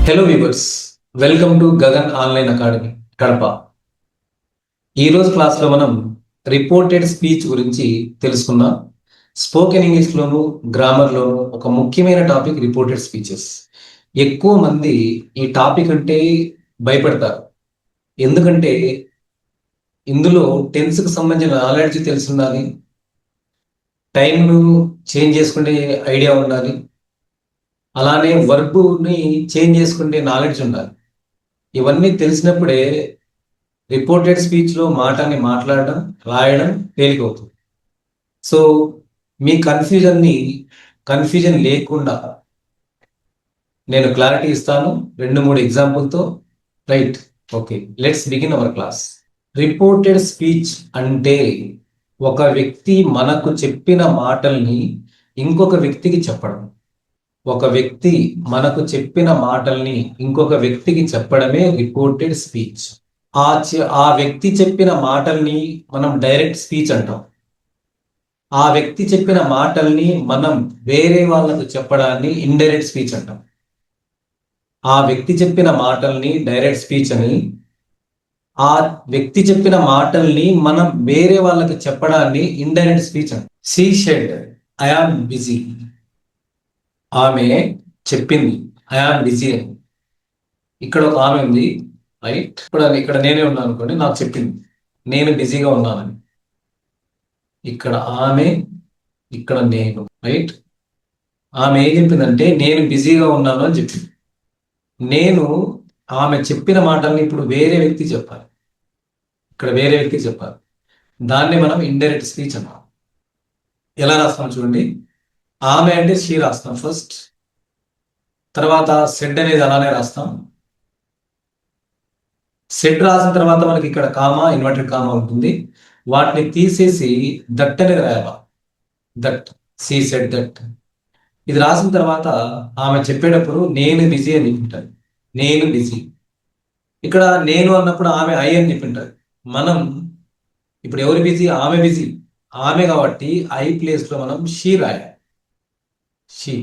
Hello viewers, welcome to Gagan online academy Kadapa. ఈరోజు క్లాస్లో మనం రిపోర్టెడ్ స్పీచ్ గురించి తెలుసుకుందాం. స్పోకెన్ ఇంగ్లీష్లోను గ్రామర్లోను ఒక ముఖ్యమైన టాపిక్ రిపోర్టెడ్ స్పీచెస్. ఎక్కువ మంది ఈ టాపిక్ అంటే భయపడతారు. ఎందుకంటే ఇందులో టెన్స్కి సంబంధించిన నాలెడ్జ్ తెలిసి ఉండాలి, టైంను చేంజ్ చేసుకునే ఐడియా ఉండాలి, అలానే వర్బ్ని చేంజ్ చేసుకునే నాలెడ్జ్ ఉండాలి. ఇవన్నీ తెలిసినప్పుడే రిపోర్టెడ్ స్పీచ్లో మాటని మాట్లాడడం, రాయడం తేలికవుతుంది. సో మీ కన్ఫ్యూజన్ లేకుండా నేను క్లారిటీ ఇస్తాను 2-3 ఎగ్జాంపుల్తో. Right, okay, let's begin our class. Reported speech అంటే ఒక వ్యక్తి మనకు చెప్పిన మాటల్ని ఇంకొక వ్యక్తికి చెప్పడం. ఒక వ్యక్తి మనకు చెప్పిన మాటల్ని ఇంకొక వ్యక్తికి చెప్పడమే రిపోర్టెడ్ స్పీచ్. ఆ వ్యక్తి చెప్పిన మాటల్ని మనం డైరెక్ట్ స్పీచ్ అంటాం. ఆ వ్యక్తి చెప్పిన మాటల్ని మనం వేరే వాళ్ళకు చెప్పడాన్ని ఇండైరెక్ట్ స్పీచ్ అంటాం. ఆ వ్యక్తి చెప్పిన మాటల్ని డైరెక్ట్ స్పీచ్ అని, ఆ వ్యక్తి చెప్పిన మాటల్ని మనం వేరే వాళ్ళకి చెప్పడాన్ని ఇండైరెక్ట్ స్పీచ్ అంటాం. She said I am busy. ఆమె చెప్పింది ఐ ఆమ్ బిజీ అని. ఇక్కడ ఒక ఆమె ఉంది, రైట్. ఇక్కడ నేనే ఉన్నాను అనుకోండి, నాకు చెప్పింది నేను బిజీగా ఉన్నానని. ఇక్కడ ఆమె, ఇక్కడ నేను, రైట్. ఆమె ఏం చెప్పిందంటే నేను బిజీగా ఉన్నాను అని చెప్పింది. నేను ఆమె చెప్పిన మాటల్ని ఇప్పుడు వేరే వ్యక్తి చెప్పాలి, ఇక్కడ వేరే వ్యక్తి చెప్పాలి. దాన్ని మనం ఇండైరెక్ట్ స్పీచ్ అన్నాం. ఎలా రాస్తాం చూడండి. ఆమె అంటే షీ రాస్తాం ఫస్ట్, తర్వాత సెడ్ అనేది అలానే రాస్తాం. సెడ్ రాసిన తర్వాత మనకి ఇక్కడ కామా, ఇన్వర్టెడ్ కామా ఉంటుంది. వాటిని తీసేసి దట్ అనేది రాయాలి. That, she said that. ఇది రాసిన తర్వాత ఆమె చెప్పేటప్పుడు నేను బిజీ అని చెప్పింటారు. నేను బిజీ. ఇక్కడ నేను అన్నప్పుడు ఆమె ఐ అని చెప్పింటారు. మనం ఇప్పుడు ఎవరు బిజీ? ఆమె బిజీ. ఆమె కాబట్టి ఐ ప్లేస్లో మనం షీ రాయాలి. షీ.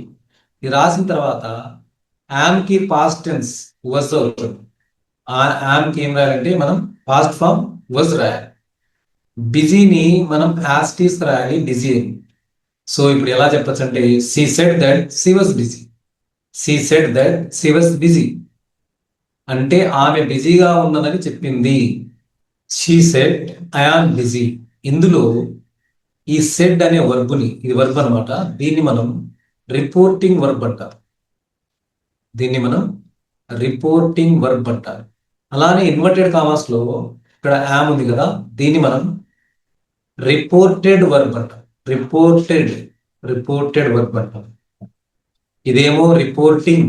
ఇది రాసిన తర్వాత యామ్కి పాస్ట్ టెన్స్ వజ్ అవుతుంది. యామ్కి ఏం రాయాలంటే మనం పాస్ట్ ఫామ్ వజ్ రాయాలి. బిజీని మనం యాస్టీస్ రాయాలి, బిజీ అని. సో ఇప్పుడు ఎలా చెప్పచ్చు అంటే she said that she was busy. She said that she was busy అంటే ఆమె బిజీగా ఉన్నదని చెప్పింది. She said I am busy. ఇందులో ఈ సెడ్ అనే వర్బ్ని, ఇది వర్బ్ అనమాట, దీన్ని మనం రిపోర్టింగ్ వర్బ్ అంటారు. దీన్ని మనం రిపోర్టింగ్ వర్బ్ అంటారు. అలానే ఇన్వర్టెడ్ కామాస్ లో ఇక్కడ యామ్ ఉంది కదా, దీన్ని మనం రిపోర్టెడ్ వర్బ్ అంటాం. రిపోర్టెడ్ వర్బ్ అంటాం. ఇదేమో రిపోర్టింగ్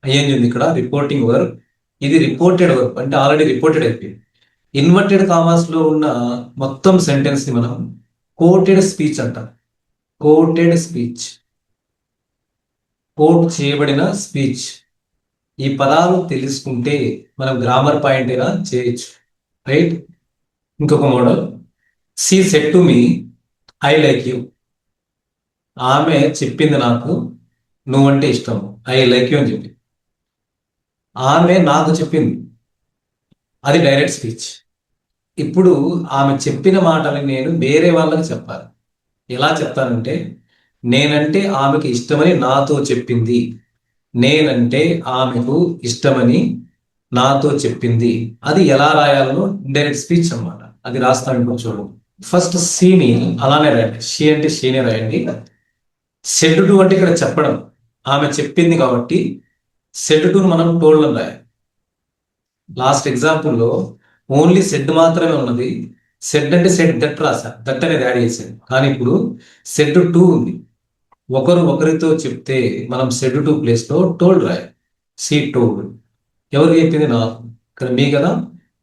అయ్యింది ఉంది, ఇక్కడ రిపోర్టింగ్ వర్బ్. ఇది రిపోర్టెడ్ వర్బ్ అంటే ఆల్రెడీ రిపోర్టెడ్ అయిపోయింది. ఇన్వర్టెడ్ కామాస్ లో ఉన్న మొత్తం సెంటెన్స్ ని మనం కోటెడ్ స్పీచ్ అంటాం. కోటెడ్ స్పీచ్, కోట్ చేయబడిన స్పీచ్. ఈ పదాలు తెలుసుకుంటే మనం గ్రామర్ పాయింట్ అయినా చేయొచ్చు, రైట్. ఇంకొక model, she said to me I like you. ఆమె చెప్పింది నాకు నువ్వంటే ఇష్టం, ఐ లైక్ యూ అని చెప్పి. ఆమె నాకు చెప్పింది, అది డైరెక్ట్ స్పీచ్. ఇప్పుడు ఆమె చెప్పిన మాటని నేను వేరే వాళ్ళకి చెప్పాలి. ఎలా చెప్తానంటే నేనంటే ఆమెకి ఇష్టమని నాతో చెప్పింది. నేనంటే ఆమెకు ఇష్టమని నాతో చెప్పింది. అది ఎలా రాయాలనో ఇండైరెక్ట్ స్పీచ్ అన్నమాట. అది రాస్తాను ఇప్పుడు చూడండి. ఫస్ట్ సీని అలానే రాయండి. షీ అంటే షీనే రాయండి. సెడ్ టు అంటే ఇక్కడ చెప్పడం, ఆమె చెప్పింది కాబట్టి సెడ్ టు మనం టోల్డ్ అని రాయాలి. లాస్ట్ ఎగ్జాంపుల్లో ఓన్లీ సెడ్ మాత్రమే ఉన్నది. సెడ్ అంటే సెడ్ దట్ రాసా, దట్ అనేది యాడ్ చేశాను. కానీ ఇప్పుడు సెడ్ టు ఉంది. ఒకరితో చెప్తే మనం సెడ్ టు ప్లేస్లో టోల్డ్ రాయాలి. She told. ఎవరు చెప్పింది? నాకు. ఇక్కడ మీ కదా,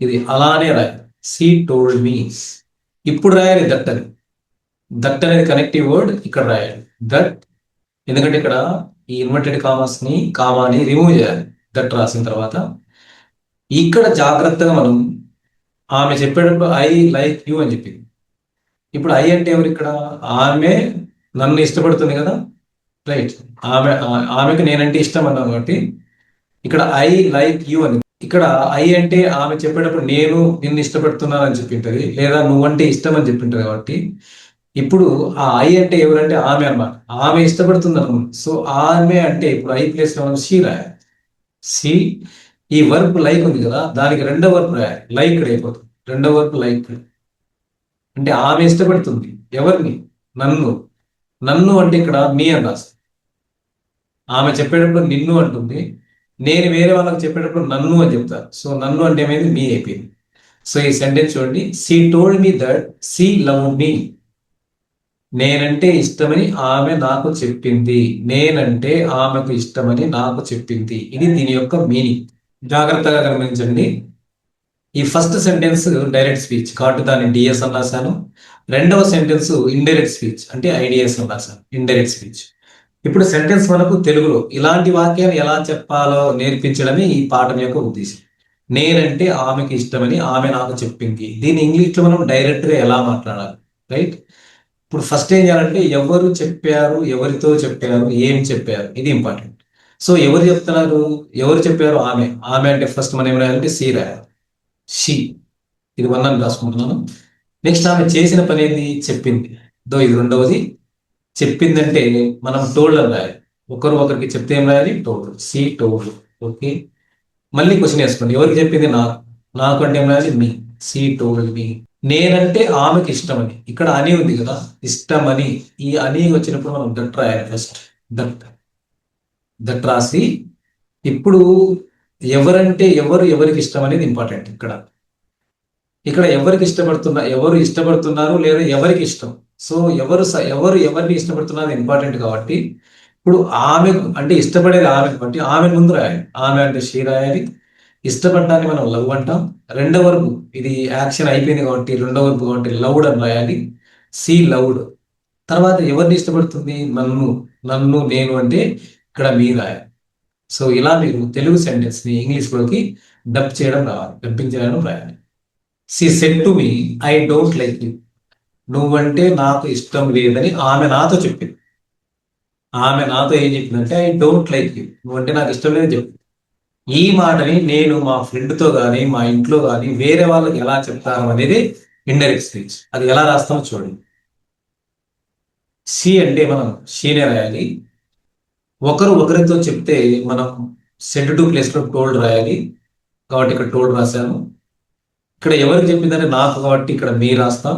ఇది అలానే రాయాలి. She told me. ఇప్పుడు రాయాలి దట్ అని. దట్ అనేది కనెక్టివ్ వర్డ్, ఇక్కడ రాయాలి దట్. ఎందుకంటే ఇక్కడ ఈ ఇన్వర్టెడ్ కామాని రిమూవ్ చేయాలి దట్ రాసిన తర్వాత. ఇక్కడ జాగ్రత్తగా మనం ఆమె చెప్పేటప్పుడు ఐ లైక్ యూ అని చెప్పింది. ఇప్పుడు ఐ అంటే ఎవరు? ఇక్కడ ఆమె నన్ను ఇష్టపడుతుంది కదా, రైట్. ఆమెకు నేనంటే ఇష్టం అన్నా కాబట్టి ఇక్కడ ఐ లైక్ యూ అని. ఇక్కడ ఐ అంటే ఆమె చెప్పేటప్పుడు నేను నిన్ను ఇష్టపడుతున్నాను అని చెప్పింటది, లేదా నువ్వంటే ఇష్టం అని చెప్పింటది. కాబట్టి ఇప్పుడు ఆ ఐ అంటే ఎవరంటే ఆమె అన్నమాట. ఆమె ఇష్టపడుతుంది అనమాట. సో ఆమె అంటే ఇప్పుడు ఐ ప్లేస్ లో మనం షీ రాయాలి. షీ, ఈ వర్బ్ లైక్ ఉంది కదా, దానికి రెండో వర్బ్ రాయాలి. లైక్ అయిపోతుంది. రెండో వర్బ్ లైక్ అంటే ఆమె ఇష్టపడుతుంది ఎవరిని? నన్ను. నన్ను అంటే ఇక్కడ మీ అని రాస్తుంది. ఆమె చెప్పేటప్పుడు నిన్ను అంటుంది, నేను వేరే వాళ్ళకి చెప్పేటప్పుడు నన్ను అని చెప్తాను. సో నన్ను అంటే ఏమైంది? మీ అయిపోయింది. సో ఈ సెంటెన్స్ చూడండి. She told me that she love me. నేనంటే ఇష్టమని ఆమె నాకు చెప్పింది. నేనంటే ఆమెకు ఇష్టమని నాకు చెప్పింది. ఇది దీని యొక్క మీనింగ్. జాగ్రత్తగా గమనించండి. ఈ ఫస్ట్ సెంటెన్స్ డైరెక్ట్ స్పీచ్ కాబట్టి దాన్ని డిఎస్ అని రాశాను. రెండవ సెంటెన్స్ ఇండైరెక్ట్ స్పీచ్ అంటే ఐడిఎస్ అని రాశాను. Indirect speech. ఇప్పుడు సెంటెన్స్ మనకు తెలుగులో ఇలాంటి వాక్యాలు ఎలా చెప్పాలో నేర్పించడమే ఈ పాఠం యొక్క ఉద్దేశం. నేనంటే ఆమెకి ఇష్టమని ఆమె నాకు చెప్పింది. దీన్ని ఇంగ్లీష్లో మనం డైరెక్ట్గా ఎలా మాట్లాడాలి, రైట్? ఇప్పుడు ఫస్ట్ ఏం చేయాలంటే ఎవరు చెప్పారు, ఎవరితో చెప్పారు, ఏం చెప్పారు, ఇది ఇంపార్టెంట్. సో ఎవరు చెప్తున్నారు, ఎవరు చెప్పారు? ఆమె. ఆమె అంటే ఫస్ట్ మనం ఏం రాయాలంటే సి రాయాలి. షీ, ఇది వన్ అని రాసుకుంటున్నాను. నెక్స్ట్ ఆమె చేసిన పని ఏంది? చెప్పింది. ఇది రెండవది. చెప్పిందంటే మనం టోల్డ్ అని రాయాలి. ఒకరు ఒకరికి చెప్తే ఏం రాయాలి? టోల్డ్. She told. ఓకే. మళ్ళీ క్వశ్చన్ వేసుకోండి. ఎవరికి చెప్పింది? నాకు. నాకు అంటే ఏం రాయాలి? మీ. She told me. నేనంటే ఆమెకి ఇష్టమని. ఇక్కడ అని ఉంది కదా, ఇష్టమని. ఈ అని వచ్చినప్పుడు మనం దట్ రాయాలి ఫస్ట్. దట్. దట్ రాసి ఇప్పుడు ఎవరంటే ఎవరు, ఎవరికి ఇష్టం అనేది ఇంపార్టెంట్. ఇక్కడ ఇక్కడ ఎవరికి ఎవరు ఇష్టపడుతున్నారు లేదా ఎవరికి ఇష్టం. సో ఎవరు ఎవరిని ఇష్టపడుతున్నారు ఇంపార్టెంట్. కాబట్టి ఇప్పుడు ఆమె అంటే ఇష్టపడేది ఆమె కాబట్టి ఆమె ముందు రాయాలి. ఆమె అంటే షీ రాయాలి. ఇష్టపడటాన్ని మనం లవ్ అంటాం. రెండవ వర్బ్, ఇది యాక్షన్ అయిపోయింది కాబట్టి రెండవ వర్బ్ కాబట్టి లవ్డ్ అని రాయాలి. She loved. తర్వాత ఎవరిని ఇష్టపడుతుంది? నన్ను. నన్ను నేను అంటే ఇక్కడ మీ రాయాలి. సో ఇలా మీరు తెలుగు సెంటెన్స్ ని ఇంగ్లీష్లోకి డబ్ చేయడం రావాలి, డబ్బింగ్ చేయడం రాయాలి. She said to me I don't like you. నువ్వంటే నాకు ఇష్టం లేదని ఆమె నాతో చెప్పింది. ఆమె నాతో ఏం చెప్పిందంటే ఐ డోంట్ లైక్ యూ, నువ్వంటే నాకు ఇష్టం లేదని చెప్పింది. ఈ మాటని నేను మా ఫ్రెండ్తో కానీ మా ఇంట్లో కానీ వేరే వాళ్ళకి ఎలా చెప్తాను అనేది ఇండైరెక్ట్ స్పీచ్. అది ఎలా రాస్తామో చూడండి. షీ అంటే మనం షీనే రాయాలి. ఒకరు ఒకరితో చెప్తే మనం సెడ్ టు ప్లేస్లో టోల్డ్ రాయాలి. కాబట్టి ఇక్కడ టోల్డ్ రాశాను. ఇక్కడ ఎవరికి చెప్పిందంటే నాకు కాబట్టి ఇక్కడ మీ రాస్తాం.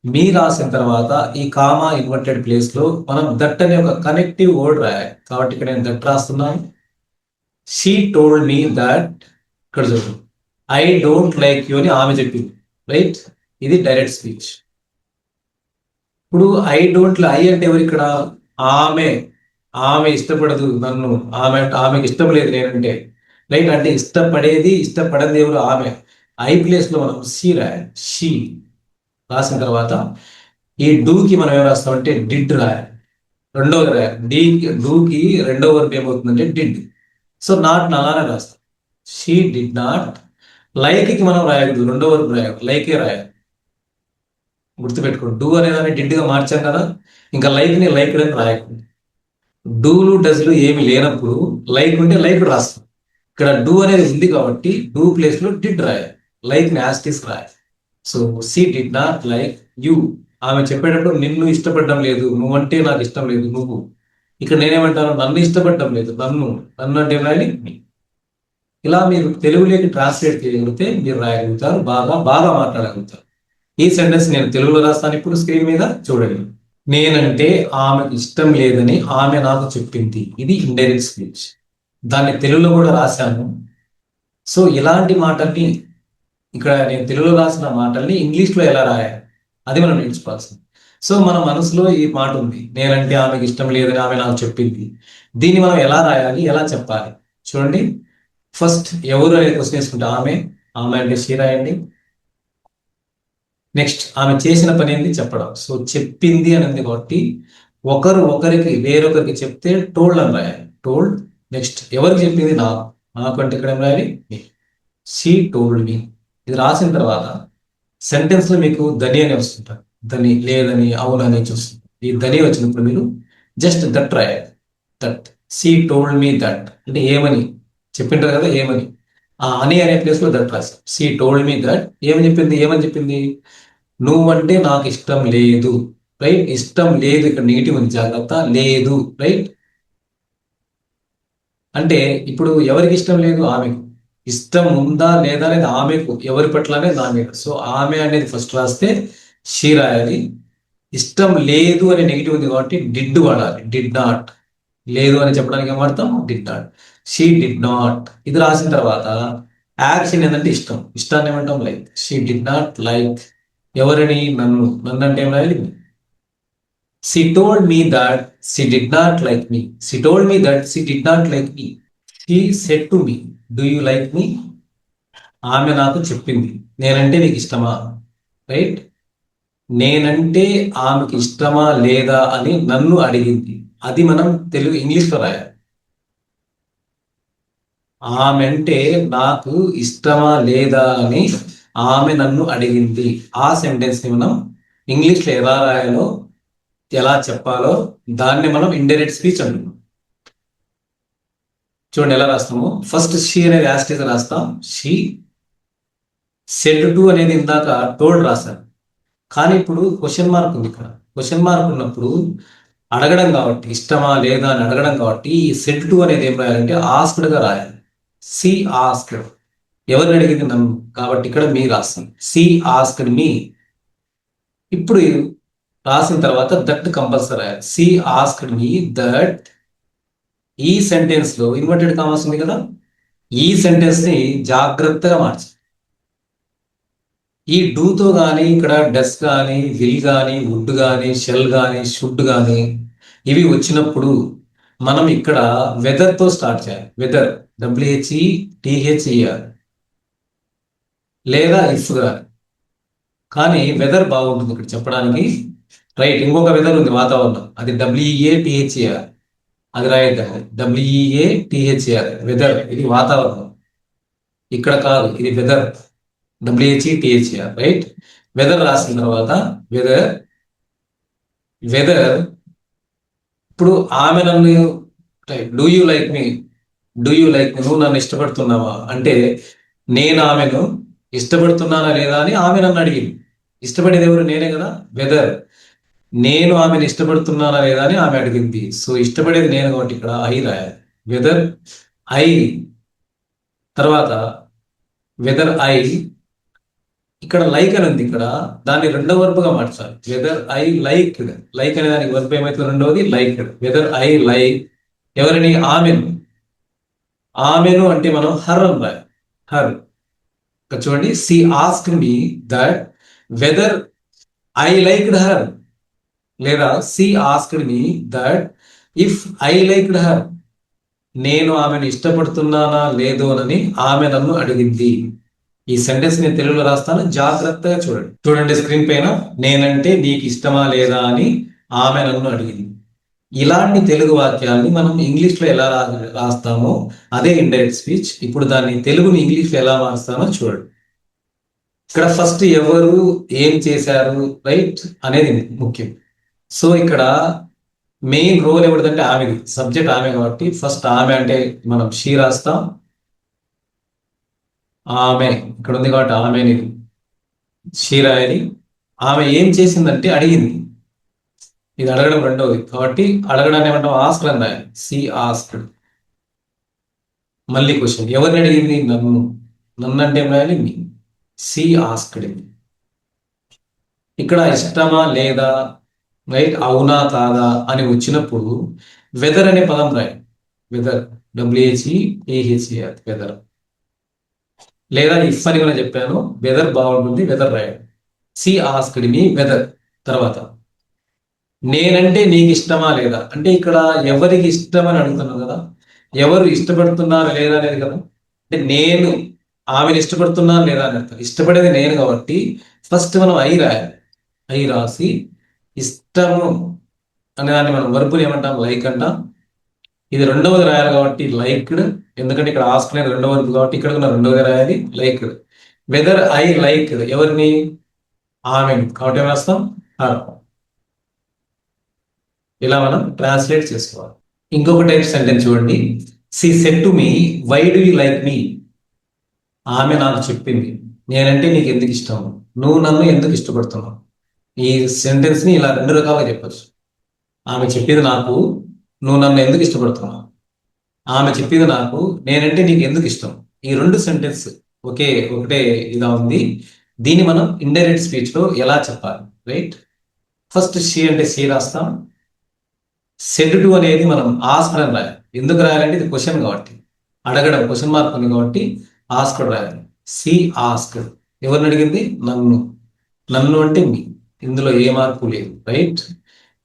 మీ రాసిన తర్వాత ఈ కామా ఇన్వర్టెడ్ ప్లేస్ లో మనం దట్ అనే ఒక కనెక్టివ్ వర్డ్ రాయాలి. కాబట్టి ఇక్కడ నేను దట్ రాస్తున్నాను. She told me that. ఇక్కడ చూడండి, ఐ డోంట్ లైక్ యూ అని ఆమె చెప్పింది, రైట్? ఇది డైరెక్ట్ స్పీచ్. ఇప్పుడు ఐ అంటే ఎవరు ఇక్కడ? ఆమె. ఆమె ఇష్టపడదు నన్ను. ఆమెకి ఇష్టం లేదు నేనంటే, రైట్? అంటే ఇష్టపడేది ఇష్టపడది ఎవరు? ఆమె. ఐ ప్లేస్ లో మనం షీ రాయాలి. షీ రాసిన తర్వాత ఈ డూకి మనం ఏం రాస్తామంటే డిడ్ రాయాలి. రెండవది రాయాలి. డూకి రెండవ వర్బ్ ఏమవుతుందంటే డిడ్. సో నాట్ అలానే రాస్తాం. She did not. లైక్కి మనం రాయకూడదు, రెండవ వర్బ్ రాయాలి, లైకే రాయాలి. గుర్తుపెట్టుకోండి, డూ అనేదాన్ని డిడ్గా మార్చాం కదా, ఇంకా లైక్ని లైక్ అని రాయకూడదు. డూలు డస్లు ఏమి లేనప్పుడు లైక్ ఉంటే లైక్ రాస్తాం. ఇక్కడ డూ అనేది ఉంది కాబట్టి డూ ప్లేస్ లో డిడ్ రాయాలి, లైక్ యాస్టిస్ రాయాలి. So she did not like you. ఆమె చెప్పేటప్పుడు నిన్ను ఇష్టపడడం లేదు, నువ్వంటే నాకు ఇష్టం లేదు, నువ్వు. ఇక్కడ నేనేమంటాను? నన్ను ఇష్టపడడం లేదు, నన్ను. నన్ను అంటే రాయాలి మీ. ఇలా మీరు తెలుగులోకి ట్రాన్స్లేట్ చేయగలిగితే మీరు రాయగలుగుతారు, బాగా బాగా మాట్లాడగలుగుతారు. ఈ సెంటెన్స్ నేను తెలుగులో రాస్తాను ఇప్పుడు స్క్రీన్ మీద చూడండి. నేనంటే ఆమెకు ఇష్టం లేదని ఆమె నాకు చెప్పింది. ఇది ఇండైరెక్ట్ స్పీచ్. దాన్ని తెలుగులో కూడా రాశాను. సో ఇలాంటి మాటల్ని, ఇక్కడ నేను తెలుగులో రాసిన మాటల్ని ఇంగ్లీష్లో ఎలా రాయాలి అది మనం నేర్చుకోవాల్సింది. సో మన మనసులో ఈ మాట ఉంది, నేనంటే ఆమెకి ఇష్టం లేదని ఆమె నాకు చెప్పింది. దీన్ని మనం ఎలా రాయాలి, ఎలా చెప్పాలి చూడండి. ఫస్ట్ ఎవరు అనే క్వశ్చన్ వేసుకుంటే ఆమె. ఆమె అంటే షీ రాయండి. నెక్స్ట్ ఆమె చేసిన పని ఏంది? చెప్పడం. సో చెప్పింది అని ఉంది కాబట్టి ఒకరు ఒకరికి వేరొకరికి చెప్తే టోల్డ్ అని రాయాలి. టోల్డ్. నెక్స్ట్ ఎవరికి చెప్పింది? నాకు అంటే ఇక్కడ ఏం రాయాలి? మీ. She told me. ఇది రాసిన తర్వాత సెంటెన్స్ లో మీకు దని అని వస్తుంటారు. దని, లేదని, అవునని చూస్తుంది. ఈ దని వచ్చినప్పుడు మీరు జస్ట్ దట్ రాయాలి. That. She told me that అంటే ఏమని చెప్పింటారు కదా ఏమని. ఆ అని అనే ప్లేస్ లో దట్ రాశాం. She told me that. ఏమని చెప్పింది? నువ్వంటే నాకు ఇష్టం లేదు. రైట్, ఇష్టం లేదు, ఇక్కడ నెగిటివ్ ఉంది, జాగ్రత్త, లేదు. రైట్, అంటే ఇప్పుడు ఎవరికి ఇష్టం లేదు? ఆమెకు. ఇష్టం ఉందా లేదా అనేది ఆమెకు, ఎవరి పట్ల అనేది నా మీద. సో ఆమె అనేది ఫస్ట్ రాస్తే షీ రాయాలి. ఇష్టం లేదు అనే నెగిటివ్ ఉంది కాబట్టి డిడ్ వాడాలి. Did not. లేదు అని చెప్పడానికి ఏం వాడతాం? Did not. She did not. ఇది రాసిన తర్వాత యాక్షన్ ఏంటంటే ఇష్టం. ఇష్టాన్ని ఏమంటాం? Like. She did not like. ఎవరిని? నన్ను అంటే ఏం రాయాలి? She told me that she did not like me. She told me that she did not like me. She said to me do you like me. ఆమె నాకు చెప్పింది నేనంటే నీకు ఇష్టమా. రైట్, నేనంటే ఆమెకి ఇష్టమా లేదా అని నన్ను అడిగింది. అది మనం తెలుగు ఇంగ్లీష్లో రాయాలి. ఆమె అంటే నాకు ఇష్టమా లేదా అని ఆమె నన్ను అడిగింది. ఆ సెంటెన్స్ ని మనం ఇంగ్లీష్లో ఎలా రాయాలో, ఎలా చెప్పాలో, దాన్ని మనం ఇండైరెక్ట్ స్పీచ్ అంటున్నాం. చూడండి ఎలా రాస్తాము. ఫస్ట్ షీ అనేది యాస్టీజ్ రాస్తాం. షీ సెడ్ టు అనేది ఇందాక టోల్డ్ రాశారు. కానీ ఇప్పుడు క్వశ్చన్ మార్క్ ఉంది ఇక్కడ. క్వశ్చన్ మార్క్ ఉన్నప్పుడు అడగడం కాబట్టి, ఇష్టమా లేదా అని అడగడం కాబట్టి ఈ సెడ్ టు అనేది ఏం రాయాలంటే ఆస్క్డ్ గా రాయాలి. She asked. ఎవరిని అడిగింది? నన్ను. కాబట్టి ఇక్కడ మీ రాస్తాం. She asked me. ఇప్పుడు రాసిన తర్వాత దట్ కంపల్సరీ రాయాలి. She asked me that. ఈ సెంటెన్స్ లో ఇన్వర్టెడ్ కామర్స్ ఉంది కదా, ఈ సెంటెన్స్ ని జాగ్రత్తగా మార్చాలి. ఈ డూతో కానీ, ఇక్కడ డస్ కానీ, విల్ కానీ, వుడ్ కానీ, షెల్ కానీ, షుడ్ కానీ ఇవి వచ్చినప్పుడు మనం ఇక్కడ వెదర్ తో స్టార్ట్ చేయాలి. వెదర్, WHETHER, లేదా ఇఫ్ కానీ. కానీ వెదర్ బాగుంటుంది ఇక్కడ చెప్పడానికి. రైట్, ఇంకొక వెదర్ ఉంది, వాతావరణం. అది WEATHER. అది రాయద్దు. WEATHER వెదర్, ఇది వాతావరణం. ఇక్కడ కాదు, ఇది వెదర్. WHETHER. రైట్, వెదర్ రాసిన తర్వాత వెదర్. వెదర్ ఇప్పుడు ఆమె నన్ను, do you like me. Do you like me, నువ్వు నన్ను ఇష్టపడుతున్నావా అంటే నేను ఆమెను ఇష్టపడుతున్నానా లేదా అని ఆమె నన్ను అడిగింది. ఇష్టపడేది ఎవరు? నేనే కదా. వెదర్ నేను ఆమెను ఇష్టపడుతున్నానా లేదా అని ఆమె అడిగింది. సో ఇష్టపడేది నేను కాబట్టి ఇక్కడ ఐ రాయాలి. Weather I. తర్వాత వెదర్ ఐ, ఇక్కడ లైక్ అని ఉంది, ఇక్కడ దాన్ని రెండవ వర్బుగా మార్చాలి. Weather I like. లైక్ అనే దానికి వర్బ్ ఏమైతుంది? రెండవది లైక్. Weather I like. ఎవరిని? ఆమెను. ఆమెను అంటే మనం హర్ అని రాయాలి. హర్. చూడండి, she asked me that whether I liked her, లేదా she asked me that if I liked her. నేను ఆమెను ఇష్టపడుతున్నానా లేదో అని ఆమె నన్ను అడిగింది. ఈ సెంటెన్స్ నేను తెలుగులో రాస్తాను, జాగ్రత్తగా చూడండి. చూడండి స్క్రీన్ పైన, నేనంటే నీకు ఇష్టమా లేదా అని ఆమె నన్ను అడిగింది. ఇలాంటి తెలుగు వాక్యాన్ని మనం ఇంగ్లీష్లో ఎలా రాస్తామో అదే ఇండైరెక్ట్ స్పీచ్. ఇప్పుడు దాన్ని తెలుగుని ఇంగ్లీష్లో ఎలా మారుస్తామో చూడండి. ఇక్కడ ఫస్ట్ ఎవరు ఏం చేశారు రైట్ అనేది ముఖ్యం. సో ఇక్కడ మెయిన్ రోల్ ఎవరిదంటే ఆమెది. సబ్జెక్ట్ ఆమె కాబట్టి ఫస్ట్ ఆమె అంటే మనం షీ రాస్తాం. ఆమె ఇక్కడ ఉంది కాబట్టి ఆమెని షీ రాయాలి. ఆమె ఏం చేసిందంటే అడిగింది. ఇది అడగడం రెండవది కాబట్టి అడగడాన్ని ఏమంటాం? ఆస్క్డ్ అని రాయాలి. She asked. మళ్ళీ క్వశ్చన్, ఎవరిని అడిగింది? నన్ను. నన్ను అంటే ఏం రాయాలి? మీ. She asked. ఇక్కడ ఇష్టమా లేదా, రైట్, అవునా కాదా అని వచ్చినప్పుడు వెదర్ అనే పదం రాయాలి. Whether, WHETHER whether. లేదా ఇఫ్ అని కూడా చెప్పాను, వెదర్ బాగుంటుంది, వెదర్ రాయాలి. She asked me whether. తర్వాత నేనంటే నీకు ఇష్టమా లేదా అంటే ఇక్కడ ఎవరికి ఇష్టం అని అడుగుతున్నాను కదా, ఎవరు ఇష్టపడుతున్నారు లేదా అనేది కదా. అంటే నేను ఆమెను ఇష్టపడుతున్నాను లేదా అని అర్థం. ఇష్టపడేది నేను కాబట్టి ఫస్ట్ మనం ఐ రాయాలి. ఐ రాసి ఇష్టము అనే దాన్ని మనం వర్బుని ఏమంటాం? లైక్ అంటాం. ఇది రెండవది రాయాలి కాబట్టి లైక్డ్, ఎందుకంటే ఇక్కడ ఆస్క్ అనేది రెండవ వర్బు కాబట్టి ఇక్కడ కూడా రెండవది రాయాలి, లైక్డ్. వెదర్ ఐ లైక్ ఎవరిని? ఆమెను కాబట్టి ఏం రాస్తాం? హర్. ఇలా మనం ట్రాన్స్లేట్ చేసుకోవాలి. ఇంకొక టైప్ సెంటెన్స్ చూడండి. She said to me, why do you like me? ఆమె నాకు చెప్పింది, నేనంటే నీకు ఎందుకు ఇష్టం, నువ్వు నన్ను ఎందుకు ఇష్టపడుతున్నావు. ఈ సెంటెన్స్ ని ఇలా రెండు రకాలుగా చెప్పచ్చు. ఆమె చెప్పింది నాకు, నువ్వు నన్ను ఎందుకు ఇష్టపడుతున్నావు. ఆమె చెప్పింది నాకు, నేనంటే నీకు ఎందుకు ఇష్టం. ఈ రెండు సెంటెన్స్ ఒకటే ఇలా ఉంది. దీన్ని మనం ఇండైరెక్ట్ స్పీచ్ లో ఎలా చెప్పాలి, రైట్? ఫస్ట్ షీ అంటే షీ రాస్తాం. సెడ్ టు అనేది మనం ఆస్క్ అని రాయాలి. ఎందుకు రాయాలంటే ఇది క్వశ్చన్ కాబట్టి, అడగడం, క్వశ్చన్ మార్క్ ఉంది కాబట్టి ఆస్క్డ్ రాయాలి. సి ఆస్క్డ్, ఎవరిని అడిగింది? నన్ను. నన్ను అంటే మీ, ఇందులో ఏ మార్పు లేదు, రైట్?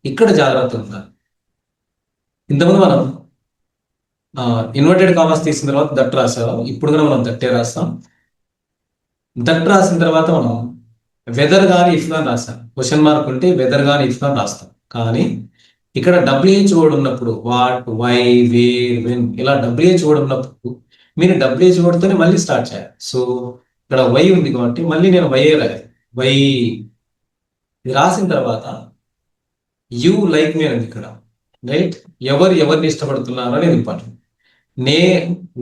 ఇక్కడ జాగ్రత్త ఉండాలి. ఇంతకుముందు మనం ఇన్వర్టెడ్ కామర్స్ తీసిన తర్వాత దట్ రాసాం. ఇప్పుడు కూడా మనం దట్టే రాస్తాం. దట్ రాసిన తర్వాత మనం వెదర్ కానీ ఇఫ్ కానీ రాస్తాం. క్వశ్చన్ మార్క్ ఉంటే వెదర్ కానీ ఇఫ్ కానీ రాస్తాం. కానీ ఇక్కడ డబ్ల్యూహెచ్ వర్డ్ ఉన్నప్పుడు వాట్, వై, వేర్, వెన్, ఇలా డబ్ల్యూహెచ్ వర్డ్ ఉన్నప్పుడు మీరు డబ్ల్యూహెచ్ వర్డ్తోనే మళ్ళీ స్టార్ట్ చేయాలి. సో ఇక్కడ వై ఉంది కాబట్టి మళ్ళీ నేను వై రాయాలి. వై, ఇది రాసిన తర్వాత యూ లైక్ మీ అనేది ఇక్కడ, రైట్? ఎవరిని ఇష్టపడుతున్నారు అనేది important.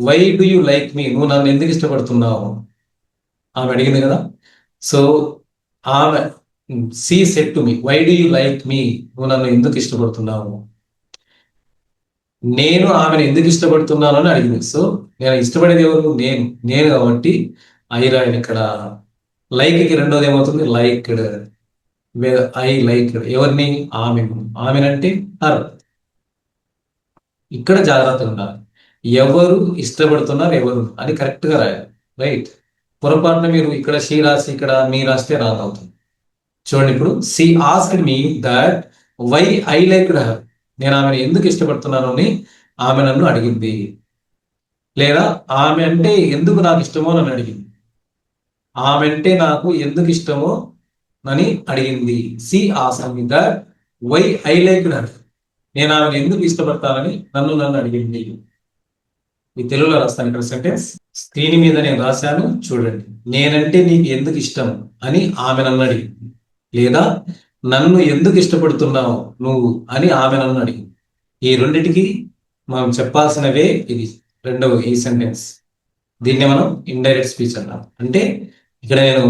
Why do you like me, నువ్వు నన్ను ఎందుకు ఇష్టపడుతున్నావు ఆమె అడిగింది కదా. సో ఆమె she said to me, why do you like me, నువ్వు నన్ను ఎందుకు ఇష్టపడుతున్నావు. నేను ఆమెను ఎందుకు ఇష్టపడుతున్నాను అని అడిగింది. సో నేను ఇష్టపడేది ఎవరు? నేను కాబట్టి ఐ రాయను ఇక్కడ. లైక్కి రెండోది ఏమవుతుంది? లైక్డ్. ఐ లైక్డ్ ఎవరిని? ఆమెనంటే హర్. ఇక్కడ జాగ్రత్తగా ఉండాలి. ఎవరు ఇష్టపడుతున్నారు ఎవరు అని కరెక్ట్ గా రాయాలి, రైట్? పొరపాటున మీరు ఇక్కడ షీ రాసి ఇక్కడ మీ రాస్తే రాంగ్ అవుతుంది. చూడండి, ఇప్పుడు she asked me that why I liked her, నేను ఆమెను ఎందుకు ఇష్టపడుతున్నాను అని ఆమె నన్ను అడిగింది. లేదా ఆమె అంటే ఎందుకు నాకు ఇష్టమో నన్ను అడిగింది. ఆమె అంటే నాకు ఎందుకు ఇష్టమో అని అడిగింది. She asked me that why I liked her, నేను ఆమెను ఎందుకు ఇష్టపడతానని నన్ను అడిగింది. ఈ తెలుగులో రాస్తాను ఇక్కడ సెంటెన్స్. స్క్రీన్ మీద నేను రాశాను చూడండి. నేనంటే నీకు ఎందుకు ఇష్టం అని ఆమె నన్ను అడిగింది. లేదా నన్ను ఎందుకు ఇష్టపడుతున్నావు నువ్వు అని ఆమె నన్ను అడిగింది. ఈ రెండిటికి మనం చెప్పాల్సినవే ఇది ఈ సెంటెన్స్. దీన్ని మనం ఇండైరెక్ట్ స్పీచ్ అన్నాం. అంటే ఇక్కడ నేను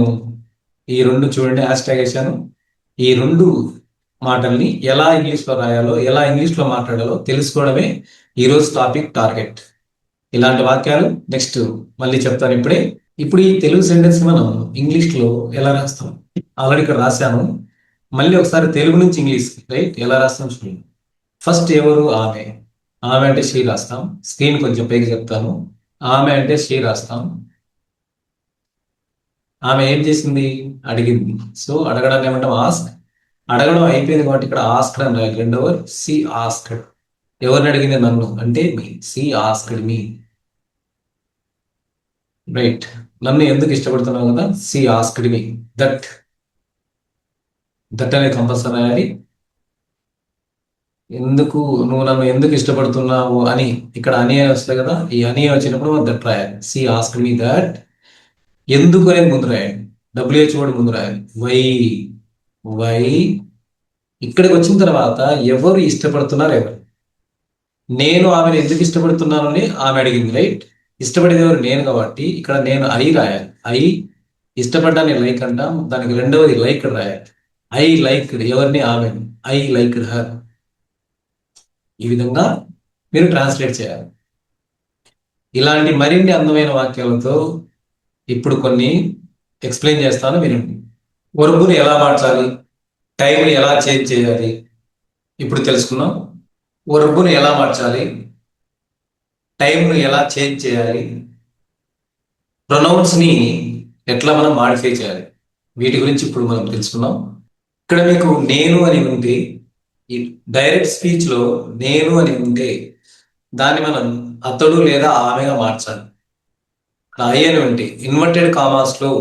ఈ రెండు చూడండి హ్యాష్ ట్యాగ్ వేసాను. ఈ రెండు మాటల్ని ఎలా ఇంగ్లీష్లో రాయాలో, ఎలా ఇంగ్లీష్లో మాట్లాడాలో తెలుసుకోవడమే ఈరోజు టార్గెట్. ఇలాంటి వాక్యాలు నెక్స్ట్ మళ్ళీ చెప్తాను ఇప్పుడే. ఇప్పుడు ఈ తెలుగు సెంటెన్స్ మనం ఇంగ్లీష్లో ఎలా రాస్తాం ఆల్రెడీ ఇక్కడ రాశాను. మళ్ళీ ఒకసారి తెలుగు నుంచి ఇంగ్లీష్, రైట్? ఎలా రాస్తాం చూడండి. ఫస్ట్ ఎవరు? ఆమె అంటే షీ రాస్తాం. స్క్రీన్ కొంచెం పైకి చెప్తాను. ఆమె అంటే షీ రాస్తాం. ఆమె ఏం చేసింది? అడిగింది. సో అడగడాన్ని ఏమంటాం? ఆస్క్. అడగడం అయిపోయింది కాబట్టి ఇక్కడ ఆస్క్డ్ అని రాయాలి. రెండవ సి ఆస్క్డ్, ఎవరిని అడిగింది? నన్ను, అంటే me. She asked me, right? నన్ను ఎందుకు ఇష్టపడుతున్నావు కదా, she asked me that. That అనేది కంపల్సరీ రాయాలి. నువ్వు నన్ను ఎందుకు ఇష్టపడుతున్నావు అని ఇక్కడ అని వస్తాయి కదా, ఈ అని వచ్చినప్పుడు దట్ రాయాలి. She asked me that. ఎందుకు అనేది ముందు రాయాలి. డబ్ల్యూహెచ్ కూడా ముందు రాయాలి. వై. ఇక్కడికి వచ్చిన తర్వాత ఎవరు ఇష్టపడుతున్నారు ఎవరు. నేను ఆమెను ఎందుకు ఇష్టపడుతున్నానని ఆమె అడిగింది, రైట్? ఇష్టపడేది ఎవరు? నేను కాబట్టి ఇక్కడ నేను ఐ రాయాలి. ఐ ఇష్టపడ్డాన్ని లైక్ అంటాం. దానికి రెండవది లైక్ రాయాలి. ఐ లైక్డ్ ఎవరిని? ఆమెను. I liked her. ఈ విధంగా మీరు ట్రాన్స్లేట్ చేయాలి. ఇలాంటి మరిన్ని అందమైన వాక్యాలతో ఇప్పుడు కొన్ని ఎక్స్ప్లెయిన్ చేస్తాను వినండి. వర్బుని ఎలా మార్చాలి, టైంని ఎలా చేంజ్ చేయాలి ఇప్పుడు తెలుసుకున్నాం. వర్బుని ఎలా మార్చాలి, టైంను ఎలా చేంజ్ చేయాలి, ప్రొనౌన్స్ని ఎట్లా మనం మాడిఫై చేయాలి, వీటి గురించి ఇప్పుడు మనం తెలుసుకున్నాం. ఇక్కడ మీకు నేను అని ఉంటే, ఈ డైరెక్ట్ స్పీచ్లో నేను అని ఉంటే దాన్ని మనం అతడు లేదా ఆమెగా మార్చాలి. ఐ అని ఉంటే ఇన్వర్టెడ్ కామాస్లో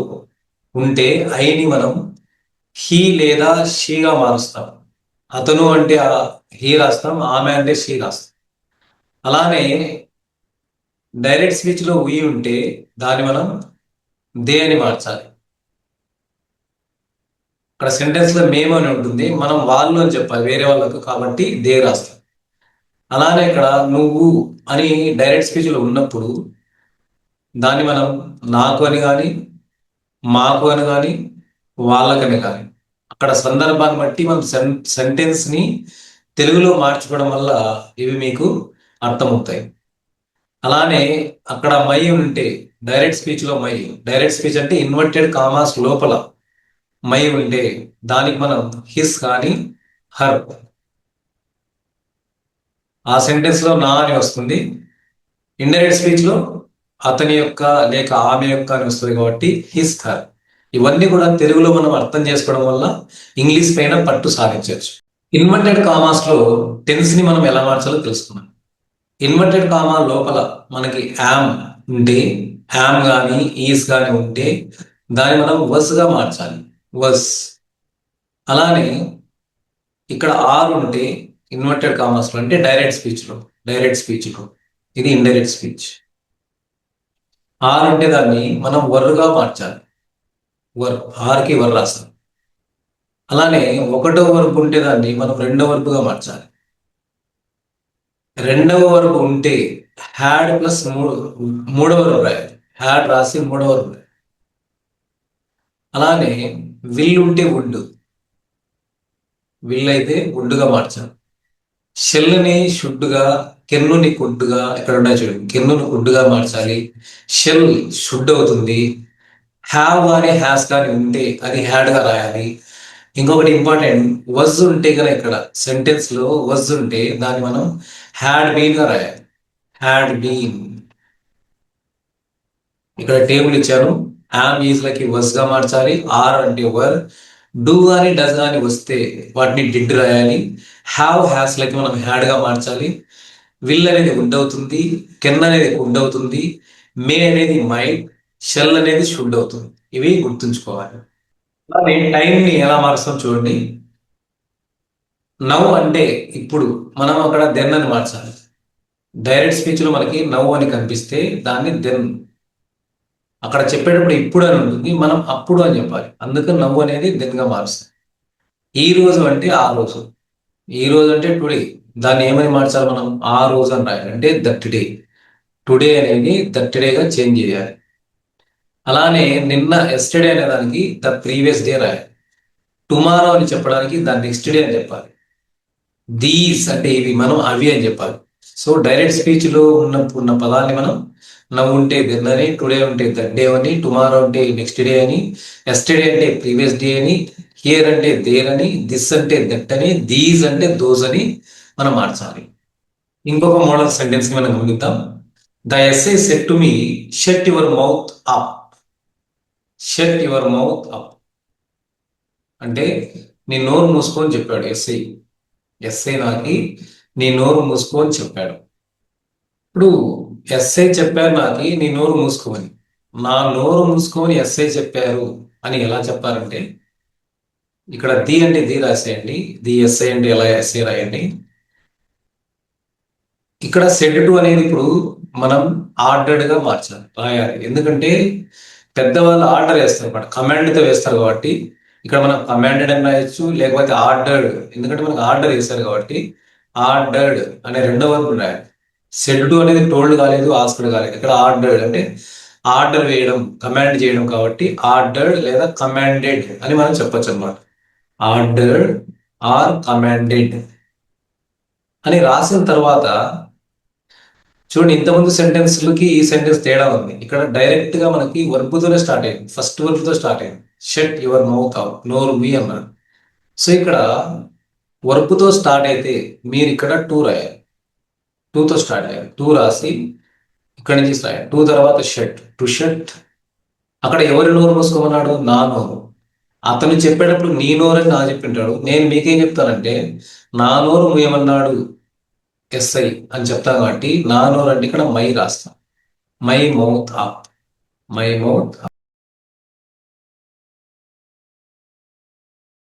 ఉంటే ఐని మనం హీ లేదా షీగా మారుస్తాం. అతను అంటే హీ రాస్తాం, ఆమె అంటే షీ రాస్తాం. అలానే డైరెక్ట్ స్పీచ్లో వి ఉంటే దాన్ని మనం దే అని మార్చాలి. ఇక్కడ సెంటెన్స్లో మేము అని ఉంటుంది, మనం వాళ్ళు అని చెప్పాలి వేరే వాళ్ళకు, కాబట్టి దే రాస్తాం. అలానే ఇక్కడ నువ్వు అని డైరెక్ట్ స్పీచ్లో ఉన్నప్పుడు దాన్ని మనం నాకు అని కానీ మాకు అని కానీ వాళ్ళకని కానీ అక్కడ సందర్భాన్ని బట్టి మనం సెంటెన్స్ని తెలుగులో మార్చుకోవడం వల్ల ఇవి మీకు అర్థమవుతాయి. అలానే అక్కడ మై ఉంటే డైరెక్ట్ స్పీచ్లో డైరెక్ట్ స్పీచ్ అంటే ఇన్వర్టెడ్ కామాస్ లోపల మై ఉంటే దానికి మనం హిస్ కానీ హర్, ఆ సెంటెన్స్లో నా అని వస్తుంది. ఇండైరెక్ట్ స్పీచ్లో అతని యొక్క లేక ఆమె యొక్క అని వస్తుంది కాబట్టి హిస్ హర్. ఇవన్నీ కూడా తెలుగులో మనం అర్థం చేసుకోవడం వల్ల ఇంగ్లీష్ పైన పట్టు సాధించవచ్చు. ఇన్వర్టెడ్ కామాస్ లో టెన్స్ ని మనం ఎలా మార్చాలో తెలుసుకున్నాం. ఇన్వర్టెడ్ కామా లోపల మనకి యామ్ ఉంటే, యామ్ కానీ ఈస్ కానీ ఉంటే దాన్ని మనం వస్ గా మార్చాలి, వస్. అలానే ఇక్కడ ఆర్ ఉంటే ఇన్వర్టెడ్ కామాస్ లో అంటే డైరెక్ట్ స్పీచ్ లో ఇది ఇండైరెక్ట్ స్పీచ్. ఆర్ అంటే దాన్ని మనం వర్గా మార్చాలి, ఆర్కి వర్ రాస్తాం. అలానే ఒకటో వర్బ్ ఉంటే దాన్ని మనం రెండో వర్బ్గా మార్చాలి. రెండవ వర్బ్ ఉంటే హ్యాడ్ ప్లస్ మూడవ వర్బ్ రాయాలి, హ్యాడ్ రాసి మూడవ వర్బ్ రాయాలి. అలానే విల్ ఉంటే విల్ అయితే వుడ్గా మార్చాలి. షెల్ని షుడ్గా, కెన్నుని కుడ్డుగా, ఇక్కడ ఉన్నాయి చూడండి, కెన్నుని కుడ్డుగా మార్చాలి. షెల్ షుడ్ అవుతుంది. హ్యావ్ కానీ హ్యాస్ కానీ ఉంటే అది హ్యాడ్గా రాయాలి. ఇంకొకటి ఇంపార్టెంట్, వజ్ ఉంటే కదా ఇక్కడ సెంటెన్స్లో వజ్ ఉంటే దాన్ని మనం హ్యాడ్ బీన్గా రాయాలి, హ్యాడ్ బీన్. ఇక్కడ టేబుల్ ఇచ్చాను, యామ్ ఈజ్లకి వజ్గా మార్చాలి, ఆర్ అంటే వర్. డూ కానీ డస్ కానీ వస్తే వాటిని డిడ్ రాయాలి. హ్యావ్ హ్యాస్లకి మనం హ్యాడ్గా మార్చాలి. విల్ అనేది వుడ్ అవుతుంది, కెన్ అనేది వుడ్ అవుతుంది, మే అనేది మైట్, షెల్ అనేది షుడ్ అవుతుంది. ఇవి గుర్తుంచుకోవాలి. అలానే టైంని ఎలా మారుస్తాం చూడండి. నవ్ అంటే ఇప్పుడు, మనం అక్కడ దెన్ అని మార్చాలి. డైరెక్ట్ స్పీచ్లో మనకి నవ్ అని కనిపిస్తే దాన్ని దెన్, అక్కడ చెప్పేటప్పుడు ఇప్పుడు అని ఉంటుంది, మనం అప్పుడు అని చెప్పాలి. అందుకని నవ్వు అనేది దెన్గా మారుస్తాం. ఈ రోజు అంటే ఆ రోజు, ఈ రోజు అంటే టుడే, దాన్ని ఏమని మార్చాలి మనం, ఆ రోజు అని రాయాలి, అంటే దట్ డే. టుడే అనేది దట్ డేగా చేంజ్ చేయాలి. అలానే నిన్న ఎస్టర్డే అనే దానికి ద ప్రీవియస్ డే రాయాలి. టుమారో అని చెప్పడానికి దాని నెక్స్ట్ డే అని చెప్పాలి. దీస్ అంటే ఇవి మనం అవి అని చెప్పాలి. సో డైరెక్ట్ స్పీచ్లో ఉన్న పదాన్ని మనం నవ్వు ఉంటే దెన్ అని, టుడే ఉంటే దట్ డే అని, టుమారో అంటే నెక్స్ట్ డే అని, ఎస్టర్డే అంటే ప్రీవియస్ డే అని, హియర్ అంటే దేర్ అని, దిస్ అంటే దట్ అని, దీస్ అంటే దోస్ అని మనం మార్చాలి. ఇంకొక మోడల్ సెంటెన్స్ ని మనం గమనిద్దాం. The SI said to me shut your mouth up. Shut your mouth up అంటే నీ నోరు మూసుకొని చెప్పాడు ఎస్ఐ నాకి నీ నోరు మూసుకొని చెప్పాడు. ఇప్పుడు ఎస్ఐ చెప్పారు నాకి నీ నోరు మూసుకోమని, నా నోరు మూసుకొని ఎస్ఐ చెప్పారు అని ఎలా చెప్పారంటే, ఇక్కడ ది అంటే ది రాసేయండి, ది ఎస్ఐ అంటే ఎలా ఎస్ఐ రాయండి. ఇక్కడ సెడ్ టు అనేది ఇప్పుడు మనం ఆర్డర్డ్గా మార్చాలి, రాయాలి. ఎందుకంటే పెద్దవాళ్ళు ఆర్డర్ వేస్తారు అనమాట, కమాండ్తో వేస్తారు కాబట్టి ఇక్కడ మనం కమాండెడ్ అని రాయొచ్చు, లేకపోతే ఆర్డర్డ్, ఎందుకంటే మనకు ఆర్డర్ వేస్తారు కాబట్టి ఆర్డర్డ్ అనే రెండో వర్బ్ రాయాలి. సెడ్ టు అనేది టోల్డ్ కాలేదు, ఆస్క్డ్ కాలేదు. ఇక్కడ ఆర్డర్డ్ అంటే ఆర్డర్ వేయడం, కమాండ్ చేయడం కాబట్టి ఆర్డర్డ్ లేదా కమాండెడ్ అని మనం చెప్పొచ్చు అనమాట. ఆర్డర్డ్ ఆర్ కమాండెడ్ అని రాసిన తర్వాత చూడండి, ఇంతకుముందు సెంటెన్స్లకి ఈ సెంటెన్స్ తేడా ఉంది. ఇక్కడ డైరెక్ట్ గా మనకి వర్బ్తోనే స్టార్ట్ అయింది, ఫస్ట్ వర్బ్తో స్టార్ట్ అయింది. షట్ యువర్ మౌత్ అవుట్, నోరు మీ అన్నాడు. సో ఇక్కడ వర్బ్తో స్టార్ట్ అయితే మీరు ఇక్కడ టూ రాయాలి, టూతో స్టార్ట్ అయ్యాలి, టూ రాసి ఇక్కడి నుంచి రాయాలి. టూ తర్వాత షట్, టు షట్. అక్కడ ఎవరి నోరు మూసుకోమన్నాడు, నా నోరు. అతను చెప్పేటప్పుడు నీ నోరు అని నా చెప్పింటాడు, నేను మీకేం చెప్తానంటే నా నోరు ఏమన్నాడు ఎస్ఐ అని చెప్తాను కాబట్టి నా నోరు అంటే ఇక్కడ మై రాస్తాం, my mouth up, my mouth